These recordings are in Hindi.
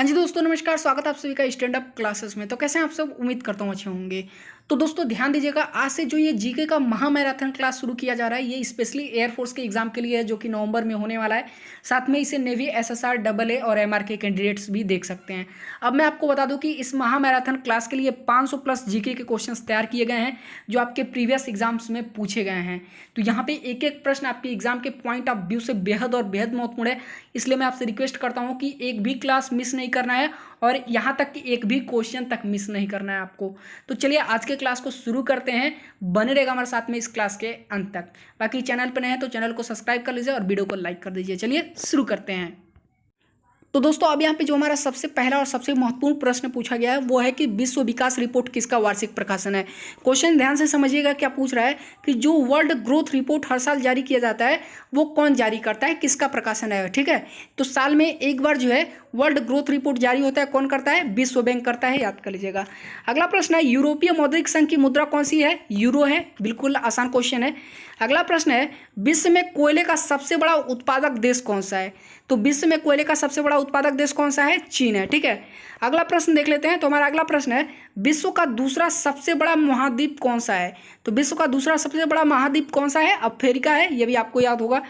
हाँ जी दोस्तों, नमस्कार। स्वागत है आप सभी का स्टैंड अप क्लासेस में। तो कैसे हैं आप सब? उम्मीद करता हूँ अच्छे होंगे। तो दोस्तों ध्यान दीजिएगा, आज से जो ये जीके का महामैराथन क्लास शुरू किया जा रहा है, ये स्पेशली एयरफोर्स के एग्जाम के लिए है, जो कि नवंबर में होने वाला है। साथ में इसे नेवी, एसएसआर, डबल ए और एमआर के कैंडिडेट्स भी देख सकते हैं। अब मैं आपको बता दूं कि इस महामैराथन क्लास के लिए 500 प्लस जीके के क्वेश्चंस तैयार किए गए हैं, जो आपके प्रीवियस एग्जाम्स में पूछे गए हैं। तो यहाँ पे एक एक प्रश्न आपके एग्जाम के पॉइंट ऑफ व्यू से बेहद और बेहद महत्वपूर्ण है। इसलिए मैं आपसे रिक्वेस्ट करता हूँ कि एक भी क्लास मिस नहीं करना है, और यहाँ तक कि एक भी क्वेश्चन तक मिस नहीं करना है आपको। तो चलिए आज के क्लास को शुरू करते हैं। बने रहेगा हमारे साथ में इस क्लास के अंत तक। बाकी चैनल पर नए हैं तो चैनल को सब्सक्राइब कर लीजिए और वीडियो को लाइक कर दीजिए। चलिए शुरू करते हैं। तो दोस्तों अब यहाँ पे जो हमारा सबसे पहला और सबसे महत्वपूर्ण प्रश्न पूछा गया है वो है कि विश्व विकास रिपोर्ट किसका वार्षिक प्रकाशन है। क्वेश्चन ध्यान से समझिएगा, क्या पूछ रहा है कि जो वर्ल्ड ग्रोथ रिपोर्ट हर साल जारी किया जाता है वो कौन जारी करता है, किसका प्रकाशन है। ठीक है, तो साल में एक बार जो है वर्ल्ड ग्रोथ रिपोर्ट जारी होता है, कौन करता है? विश्व बैंक करता है, याद कर लीजिएगा। अगला प्रश्न है, यूरोपीय मौद्रिक संघ की मुद्रा कौन सी है? यूरो है, बिल्कुल आसान क्वेश्चन है। अगला प्रश्न है, विश्व में कोयले का सबसे बड़ा उत्पादक देश कौन सा है? तो विश्व में कोयले का सबसे बड़ा उत्पादक देश कौन सा है? चीन है। ठीक है, अगला प्रश्न देख लेते हैं। तो हमारा अगला प्रश्न है, विश्व का दूसरा सबसे बड़ा महाद्वीप कौन सा है? तो विश्व का दूसरा सबसे बड़ा महाद्वीप कौन सा है? अफ्रीका है, ये भी आपको याद होगा।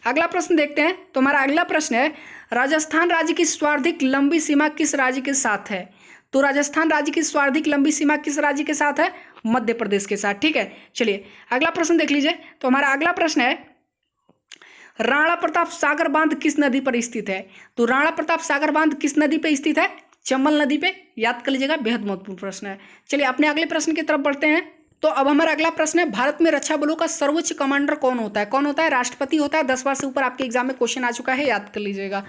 अगला प्रश्न देखते हैं। तो हमारा अगला प्रश्न है, राजस्थान राज्य की सर्वाधिक लंबी सीमा किस राज्य के साथ है? तो राजस्थान राज्य की सर्वाधिक लंबी सीमा किस राज्य के साथ है? मध्य प्रदेश के साथ। ठीक है, चलिए अगला प्रश्न देख लीजिए। तो हमारा अगला प्रश्न है, राणा प्रताप सागर बांध किस नदी पर स्थित है? तो राणा प्रताप सागर बांध किस नदी पर स्थित है? चंबल नदी पे, याद कर लीजिएगा, बेहद महत्वपूर्ण प्रश्न है। चलिए अपने अगले प्रश्न की तरफ बढ़ते हैं। तो अब हमारा अगला प्रश्न है, भारत में रक्षा बलों का सर्वोच्च कमांडर कौन होता है? कौन होता है? राष्ट्रपति होता है। 10 बार से ऊपर आपके एग्जाम में क्वेश्चन आ चुका है, याद कर लीजिएगा।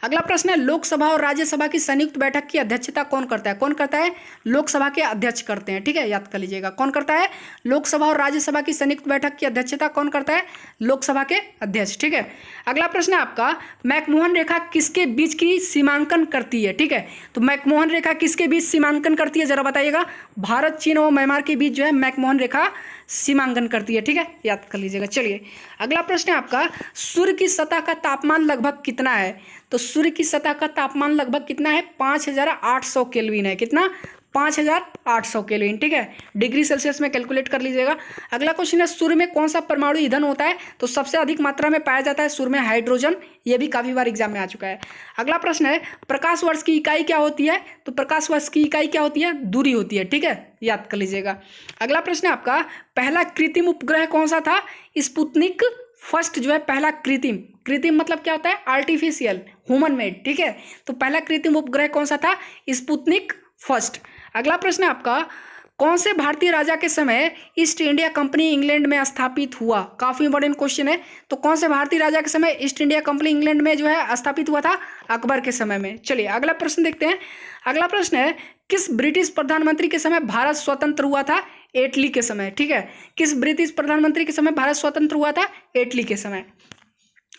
अगला प्रश्न है, लोकसभा और राज्यसभा की संयुक्त बैठक की अध्यक्षता कौन करता है? कौन करता है? लोकसभा के अध्यक्ष करते हैं। ठीक है, याद कर लीजिएगा, कौन करता है? लोकसभा और राज्यसभा की संयुक्त बैठक की अध्यक्षता कौन करता है? लोकसभा के अध्यक्ष। ठीक है, अगला प्रश्न है आपका, मैकमोहन रेखा किसके बीच की सीमांकन करती है? ठीक है, तो मैकमोहन रेखा किसके बीच सीमांकन करती है, जरा बताइएगा। भारत, चीन और म्यांमार के बीच जो है मैकमोहन रेखा सीमांकन करती है। ठीक है, याद कर लीजिएगा। चलिए अगला प्रश्न है आपका, सूर्य की सतह का तापमान लगभग कितना है? तो सूर्य की सतह का तापमान लगभग कितना है? 5800 केल्विन है। कितना? 5800 केल्विन। ठीक है, डिग्री सेल्सियस में कैलकुलेट कर लीजिएगा। अगला क्वेश्चन है, सूर्य में कौन सा परमाणु ईंधन होता है? तो सबसे अधिक मात्रा में पाया जाता है सूर्य में हाइड्रोजन। ये भी काफी बार एग्जाम में आ चुका है। अगला प्रश्न है, प्रकाश वर्ष की इकाई क्या होती है? तो प्रकाश वर्ष की इकाई क्या होती है? दूरी होती है। ठीक है, याद कर लीजिएगा। अगला प्रश्न है आपका, पहला कृत्रिम उपग्रह कौन सा था? स्पुतनिक फर्स्ट जो है पहला कृत्रिम, कृत्रिम मतलब क्या होता है? Artificial, human made. ठीक है, तो पहला कृत्रिम उपग्रह कौन सा था? Sputnik first. अगला प्रश्न है आपका, कौन से भारतीय राजा के समय ईस्ट इंडिया कंपनी इंग्लैंड में स्थापित हुआ? काफी इंपॉर्टेंट क्वेश्चन है। तो कौन से भारतीय राजा के समय ईस्ट इंडिया कंपनी इंग्लैंड में जो है स्थापित हुआ था? अकबर के समय में। चलिए अगला प्रश्न देखते हैं। अगला प्रश्न है, किस ब्रिटिश प्रधानमंत्री के समय भारत स्वतंत्र हुआ था? एटली के समय। ठीक है, किस ब्रिटिश प्रधानमंत्री के समय भारत स्वतंत्र हुआ था? एटली के समय।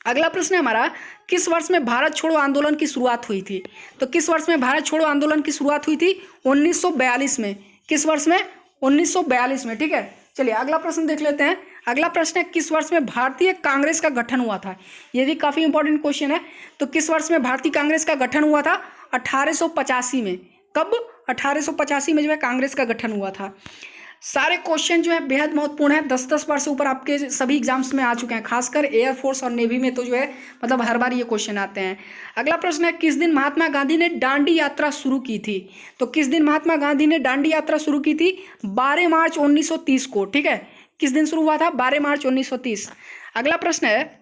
अगला प्रश्न है हमारा, किस वर्ष में भारत छोड़ो आंदोलन की शुरुआत हुई थी? तो किस वर्ष में भारत छोड़ो आंदोलन की शुरुआत हुई थी? 1942 में। किस वर्ष में? 1942 में। ठीक है, चलिए अगला प्रश्न देख लेते हैं। अगला प्रश्न है, किस वर्ष में भारतीय कांग्रेस का गठन हुआ था? यह भी काफी इंपॉर्टेंट क्वेश्चन है। तो किस वर्ष में भारतीय कांग्रेस का गठन हुआ था? 1885 में। कब? 1885 में जो है कांग्रेस का गठन हुआ था। सारे क्वेश्चन जो है बेहद महत्वपूर्ण है। 10-10 बार से ऊपर आपके सभी एग्जाम्स में आ चुके हैं, खासकर एयरफोर्स और नेवी में तो जो है मतलब हर बार ये क्वेश्चन आते हैं। अगला प्रश्न है, किस दिन महात्मा गांधी ने दांडी यात्रा शुरू की थी? तो किस दिन महात्मा गांधी ने दांडी यात्रा शुरू की थी? 12 मार्च 1930 को। ठीक है, किस दिन शुरू हुआ था? 12 मार्च 1930। अगला प्रश्न है,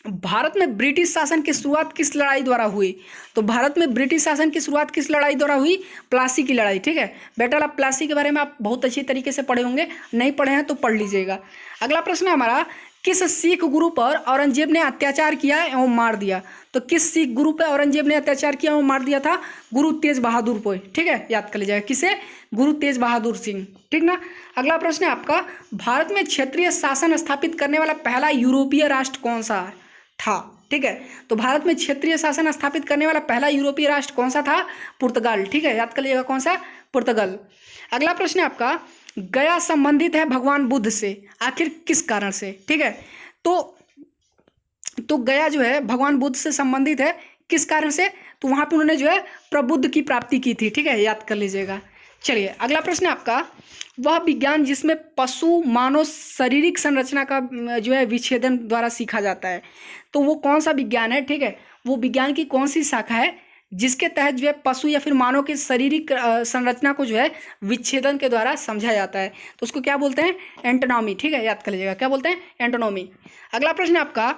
भारत में ब्रिटिश शासन की शुरुआत किस लड़ाई द्वारा हुई? तो भारत में ब्रिटिश शासन की शुरुआत किस लड़ाई द्वारा हुई? प्लासी की लड़ाई। ठीक है, बेटर आप प्लासी के बारे में आप बहुत अच्छी तरीके से पढ़े होंगे, नहीं पढ़े हैं तो पढ़ लीजिएगा। अगला प्रश्न है हमारा, किस सिख गुरु पर औरंगजेब ने अत्याचार किया एवं मार दिया? तो किस सिख गुरु पर औरंगजेब ने अत्याचार किया एवं मार दिया था? गुरु तेज बहादुर को। ठीक है, याद कर लीजिएगा, किसे? गुरु तेज बहादुर सिंह। ठीक ना। अगला प्रश्न है आपका, भारत में क्षेत्रीय शासन स्थापित करने वाला पहला यूरोपीय राष्ट्र कौन सा था? ठीक है, तो भारत में क्षेत्रीय शासन स्थापित करने वाला पहला यूरोपीय राष्ट्र कौन सा था? पुर्तगाल। ठीक है, याद कर लीजिएगा, कौन सा? पुर्तगाल। अगला प्रश्न है आपका, गया संबंधित है भगवान बुद्ध से, आखिर किस कारण से? ठीक है, तो गया जो है भगवान बुद्ध से संबंधित है, किस कारण से? तो वहाँ पे उन्होंने जो है प्रबुद्ध की प्राप्ति की थी, ठीक है, याद कर लीजिएगा। चलिए अगला प्रश्न है आपका, वह विज्ञान जिसमें पशु मानव शारीरिक संरचना का जो है विच्छेदन द्वारा सीखा जाता है, तो वो कौन सा विज्ञान है? ठीक है, वो विज्ञान की कौन सी शाखा है जिसके तहत जो है पशु या फिर मानव की शारीरिक संरचना को जो है विच्छेदन के द्वारा समझा जाता है? तो उसको क्या बोलते हैं? एंटोनॉमी, ठीक है, याद कर लीजिएगा, क्या बोलते हैं? एंटोनॉमी। अगला प्रश्न है आपका,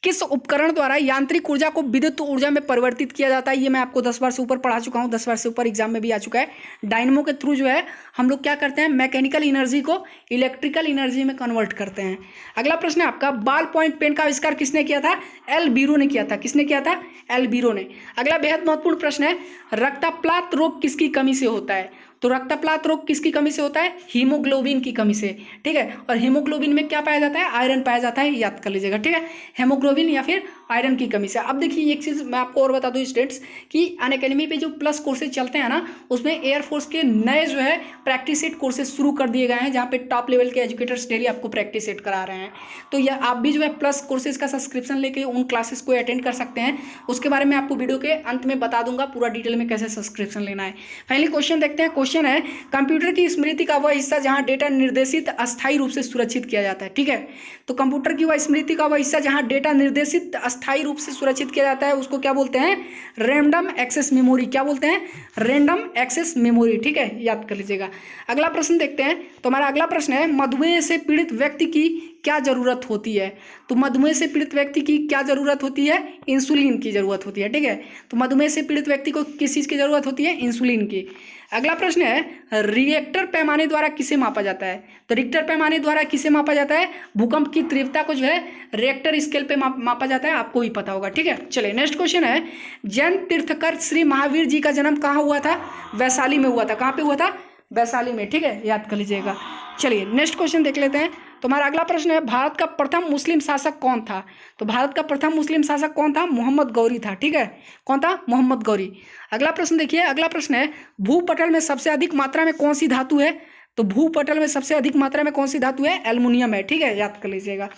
किस उपकरण द्वारा यांत्रिक ऊर्जा को विद्युत ऊर्जा में परिवर्तित किया जाता है? ये मैं आपको 10 बार से ऊपर पढ़ा चुका हूँ, 10 बार से ऊपर एग्जाम में भी आ चुका है। डायनमो के थ्रू जो है हम लोग क्या करते हैं? मैकेनिकल एनर्जी को इलेक्ट्रिकल एनर्जी में कन्वर्ट करते हैं। अगला प्रश्न है आपका, बॉल पॉइंट पेन का आविष्कार किसने किया था? एल बीरो ने किया था। किसने किया था? एल बीरो ने। अगला बेहद महत्वपूर्ण प्रश्न है, रक्तप्लात रोग किसकी कमी से होता है? तो रक्तप्लात रोग किसकी कमी से होता है? हीमोग्लोबिन की कमी से, ठीक है। और हीमोग्लोबिन में क्या पाया जाता है? आयरन पाया जाता है, याद कर लीजिएगा, ठीक है, हेमोग्लोबिन या फिर आयरन की कमी से। अब देखिए एक चीज़ मैं आपको और बता दूं स्टूडेंट्स कि अनअकैडमी पे जो प्लस कोर्सेज चलते हैं ना, उसमें एयरफोर्स के नए जो है प्रैक्टिस सेट कोर्सेज शुरू कर दिए गए हैं, जहाँ पे टॉप लेवल के एजुकेटर्स डेली आपको प्रैक्टिस सेट करा रहे हैं। तो यह आप भी जो है प्लस कोर्सेज का सब्सक्रिप्शन लेके उन क्लासेस को अटेंड कर सकते हैं। उसके बारे में आपको वीडियो के अंत में बता दूंगा पूरा डिटेल में कैसे सब्सक्रिप्शन लेना है। फाइनली क्वेश्चन देखते हैं। क्वेश्चन है, कंप्यूटर की स्मृति का वह हिस्सा जहां डेटा निर्देशित अस्थायी रूप से सुरक्षित किया जाता है, ठीक है। तो कंप्यूटर की वह स्मृति का वह हिस्सा जहां डेटा निर्देशित अस्थायी रूप से सुरक्षित किया जाता है, उसको क्या बोलते हैं? Random access memory. क्या बोलते हैं? रैंडम एक्सेस मेमोरी, ठीक है, याद कर लीजिएगा। अगला प्रश्न देखते हैं। तो हमारा अगला प्रश्न है, मधुमेह से पीड़ित व्यक्ति की क्या जरूरत होती है? तो मधुमेह से पीड़ित व्यक्ति की क्या जरूरत होती है? इंसुलिन की जरूरत होती है, ठीक है। तो मधुमेह से पीड़ित व्यक्ति को किस चीज की जरूरत होती है? इंसुलिन की। अगला प्रश्न है, रिएक्टर पैमाने द्वारा किसे मापा जाता है? तो रिक्टर पैमाने द्वारा किसे मापा जाता है? भूकंप की तीव्रता को जो है रिएक्टर स्केल पे मापा जाता है, आपको भी पता होगा, ठीक है। चलिए नेक्स्ट क्वेश्चन है, जैन तीर्थकर श्री महावीर जी का जन्म कहाँ हुआ था? वैशाली में हुआ था। कहाँ पे हुआ था? वैशाली में, ठीक है, याद कर लीजिएगा। चलिए नेक्स्ट क्वेश्चन देख लेते हैं। तो हमारा अगला प्रश्न है, भारत का प्रथम मुस्लिम शासक कौन था? तो भारत का प्रथम मुस्लिम शासक कौन था? मोहम्मद गौरी था, ठीक है। कौन था? मोहम्मद गौरी। अगला प्रश्न देखिए, अगला प्रश्न है, भूपटल में सबसे अधिक मात्रा में कौन सी धातु है? तो भूपटल में सबसे अधिक मात्रा में कौन सी धातु है? एल्युमिनियम है, ठीक है, याद कर लीजिएगा।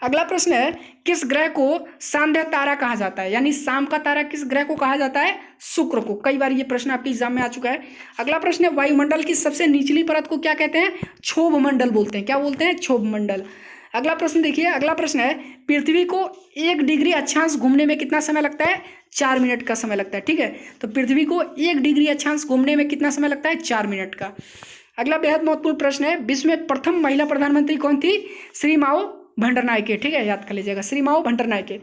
अगला प्रश्न है, किस ग्रह को सांध्य तारा कहा जाता है? यानी शाम का तारा किस ग्रह को कहा जाता है? शुक्र को। कई बार ये प्रश्न आपके एग्जाम में आ चुका है। अगला प्रश्न है, वायुमंडल की सबसे निचली परत को क्या कहते हैं? क्षोभ मंडल बोलते हैं। क्या बोलते हैं? क्षोभ मंडल। अगला प्रश्न देखिए, अगला प्रश्न है, पृथ्वी को 1 डिग्री अक्षांश घूमने में कितना समय लगता है? 4 मिनट का समय लगता है, ठीक है। तो पृथ्वी को 1 डिग्री अक्षांश घूमने में कितना समय लगता है? 4 मिनट का। अगला बेहद महत्वपूर्ण प्रश्न है, विश्व में प्रथम महिला प्रधानमंत्री कौन थी? श्री माओ भंडरनायके, ठीक है, याद कर लीजिएगा, श्री माओ भंडरनायके।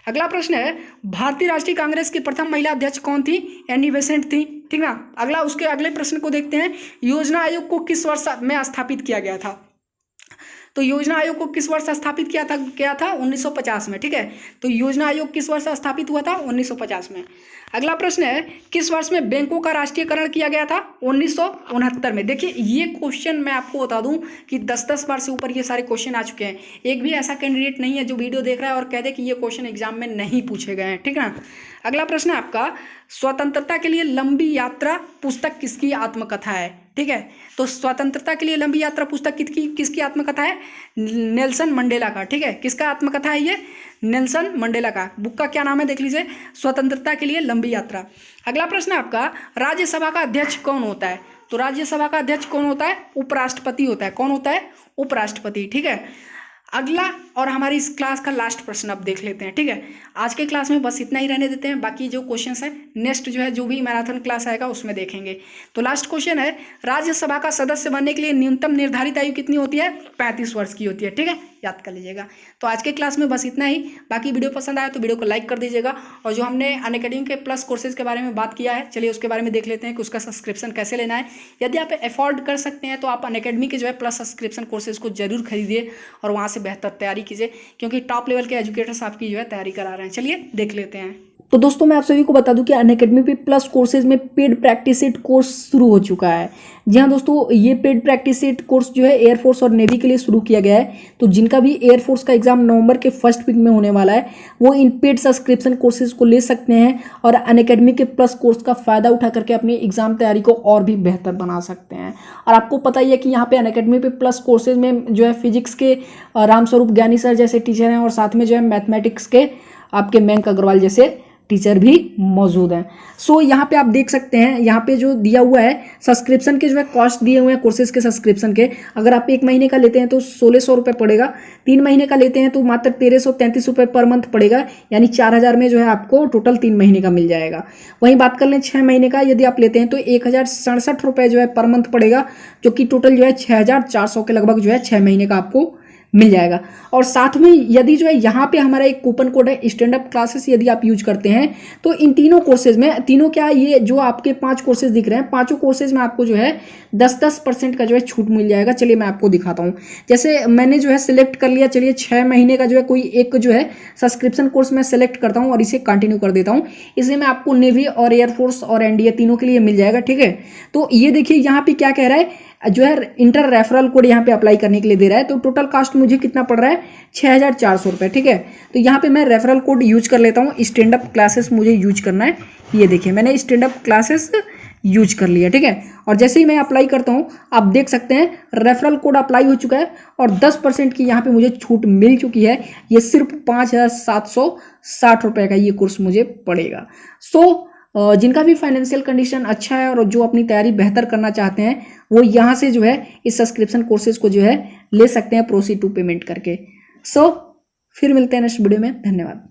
अगला प्रश्न है, भारतीय राष्ट्रीय कांग्रेस की प्रथम महिला अध्यक्ष कौन थी? एनी बेसेंट थी, ठीक ना। अगला उसके अगले प्रश्न को देखते हैं, योजना आयोग को किस वर्ष में स्थापित किया गया था? तो योजना आयोग को किस वर्ष स्थापित किया था? 1950 में, ठीक है। तो योजना आयोग किस वर्ष स्थापित हुआ था? 1950 में। अगला प्रश्न है, किस वर्ष में बैंकों का राष्ट्रीयकरण किया गया था? 1969 में। देखिए ये क्वेश्चन मैं आपको बता दूं कि 10-10 बार से ऊपर ये सारे क्वेश्चन आ चुके हैं। एक भी ऐसा कैंडिडेट नहीं है जो वीडियो देख रहा है और कह दे कि ये क्वेश्चन एग्जाम में नहीं पूछे गए हैं, ठीक है ना। अगला प्रश्न है आपका, स्वतंत्रता के लिए लंबी यात्रा पुस्तक किसकी आत्मकथा है? ठीक है, तो स्वतंत्रता के लिए लंबी यात्रा पुस्तक किसकी आत्मकथा है? नेल्सन मंडेला का, ठीक है। किसका आत्मकथा है ये? नेल्सन मंडेला का। बुक का क्या नाम है देख लीजिए, स्वतंत्रता के लिए लंबी यात्रा। अगला प्रश्न है आपका, राज्यसभा का अध्यक्ष कौन होता है? तो राज्यसभा का अध्यक्ष कौन होता है? उपराष्ट्रपति होता है। कौन होता है? उपराष्ट्रपति, ठीक है। अगला और हमारी इस क्लास का लास्ट प्रश्न अब देख लेते हैं, ठीक है। आज के क्लास में बस इतना ही रहने देते हैं, बाकी जो क्वेश्चंस हैं नेक्स्ट जो है जो भी मैराथन क्लास आएगा उसमें देखेंगे। तो लास्ट क्वेश्चन है, राज्यसभा का सदस्य बनने के लिए न्यूनतम निर्धारित आयु कितनी होती है? 35 वर्ष की होती है, ठीक है, याद कर लीजिएगा। तो आज के क्लास में बस इतना ही। बाकी वीडियो पसंद आया तो वीडियो को लाइक कर दीजिएगा, और जो हमने अनअकैडमी के प्लस कोर्सेज के बारे में बात किया है, चलिए उसके बारे में देख लेते हैं कि उसका सब्सक्रिप्शन कैसे लेना है। यदि आप अफोर्ड कर सकते हैं तो आप अनअकैडमी के जो है प्लस सब्सक्रिप्शन कोर्सेज को जरूर खरीदिए और वहाँ से बेहतर तैयारी कीजिए, क्योंकि टॉप लेवल के एजुकेटर्स आपकी जो है तैयारी करा रहे हैं। चलिए देख लेते हैं। तो दोस्तों मैं आप सभी को बता दूं कि अनअकैडमी पे प्लस कोर्सेज में पेड प्रैक्टिस सेट कोर्स शुरू हो चुका है। जी हाँ दोस्तों, ये पेड प्रैक्टिस सेट कोर्स जो है एयरफोर्स और नेवी के लिए शुरू किया गया है। तो जिनका भी एयरफोर्स का एग्जाम नवंबर के फर्स्ट वीक में होने वाला है, वो इन पेड सब्सक्रिप्शन कोर्सेज को ले सकते हैं और अनअकैडमी के प्लस कोर्स का फायदा उठा करके अपनी एग्जाम तैयारी को और भी बेहतर बना सकते हैं। और आपको पता ही है कि यहाँ पे अनअकैडमी पे प्लस कोर्सेज में जो है फिजिक्स के रामस्वरूप ज्ञानी सर जैसे टीचर हैं, और साथ में जो है मैथमेटिक्स के आपके मयंक अग्रवाल जैसे टीचर भी मौजूद हैं। सो यहाँ पे आप देख सकते हैं, यहाँ पे जो दिया हुआ है सब्सक्रिप्शन के जो है कॉस्ट दिए हुए हैं कोर्सेज के सब्सक्रिप्शन के। अगर आप 1 महीने का लेते हैं तो 1600 रुपये पड़ेगा, 3 महीने का लेते हैं तो मात्र 1333 रुपये पर मंथ पड़ेगा, यानी 4000 में जो है आपको टोटल 3 महीने का मिल जाएगा। वहीं बात कर लें 6 महीने का यदि आप लेते हैं तो 1067 रुपये जो है पर मंथ पड़ेगा, जो कि टोटल जो है 6400 के लगभग जो है 6 महीने का आपको मिल जाएगा। और साथ में यदि जो है यहाँ पे हमारा एक कूपन कोड है स्टैंड अप क्लासेस, यदि आप यूज करते हैं तो इन तीनों कोर्सेज में, तीनों क्या ये जो आपके 5 कोर्सेज दिख रहे हैं, 5 कोर्सेज में आपको जो है 10% का जो है छूट मिल जाएगा। चलिए मैं आपको दिखाता हूँ। जैसे मैंने जो है सिलेक्ट कर लिया, चलिए 6 महीने का जो है कोई एक जो है सब्सक्रिप्शन कोर्स मैं सेलेक्ट करता हूँ और इसे कंटिन्यू कर देता हूँ। इसे मैं आपको नेवी और एयरफोर्स और एनडीए तीनों के लिए मिल जाएगा, ठीक है। तो ये देखिए यहाँ पे क्या कह रहा है, जो है इंटर रेफरल कोड यहाँ पे अप्लाई करने के लिए दे रहा है। तो टोटल कास्ट मुझे कितना पड़ रहा है, 6400 रुपये, ठीक है। तो यहाँ पे मैं रेफरल कोड यूज कर लेता हूँ, स्टैंड अप क्लासेस मुझे यूज करना है। ये देखिए मैंने स्टैंड अप क्लासेस यूज कर लिया, ठीक है। और जैसे ही मैं अप्लाई करता हूँ आप देख सकते हैं रेफरल कोड अप्लाई हो चुका है और 10% की यहाँ पे मुझे छूट मिल चुकी है। ये सिर्फ 5760 रुपये का ये कोर्स मुझे पड़ेगा। सो जिनका भी फाइनेंशियल कंडीशन अच्छा है और जो अपनी तैयारी बेहतर करना चाहते हैं वो यहाँ से जो है इस सब्सक्रिप्शन कोर्सेज को जो है ले सकते हैं प्रोसीड टू पेमेंट करके। सो फिर मिलते हैं नेक्स्ट वीडियो में। धन्यवाद।